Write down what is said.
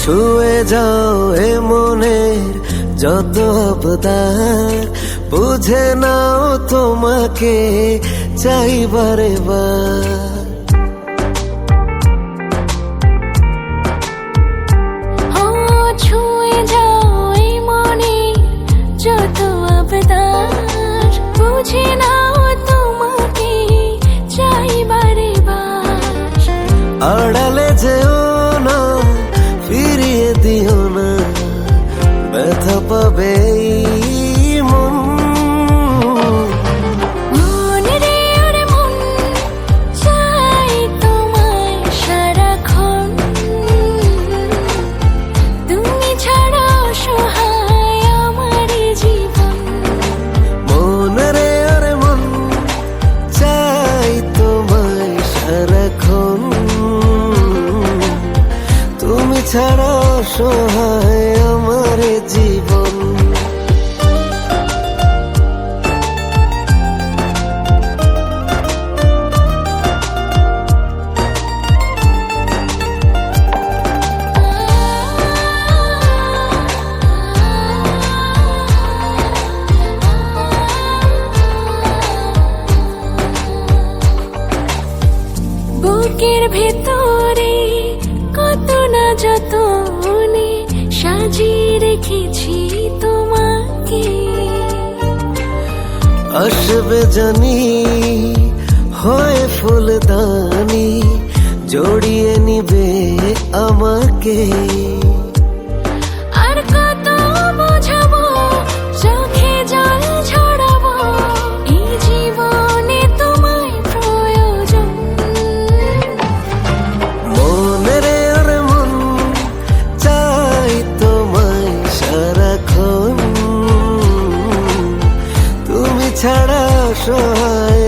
ছুঁয়ে যাও এ মনের যত আবদার, বুঝে নাও তোমাকে চাই বারে বার। ছুঁয়ে যাও এই মনের যত আবদার, বুঝে নাও তোমাকে চাই বারে বার। আড়ালে যেও না, ফিরিয়ে দিও না, ব্যথা পাবে এই মন। মন রে ওরে মন, চাই তোমায় সারাক্ষণ। তুমি ছাড়া অসহায় আমার জীবন। মন রে ওরে মন, চাই তোমায় সারাক্ষণ। তুমি ছাড়া অসহায় আমার জীবন। বুকের ভেতরে কত না যতনে সাজিয়ে রেখেছি তোমাকে। আসবে জানি হয় ফুলদানি, জড়িয়ে নিবে আমাকে। আর কত বোঝাবো, চোখে জল ছড়াবো, এই জীবনে তোমায় প্রয়োজন। মন রে ওরে মন, চাই তোমায় সারাক্ষণ। তুমি ছাড়া অসহায়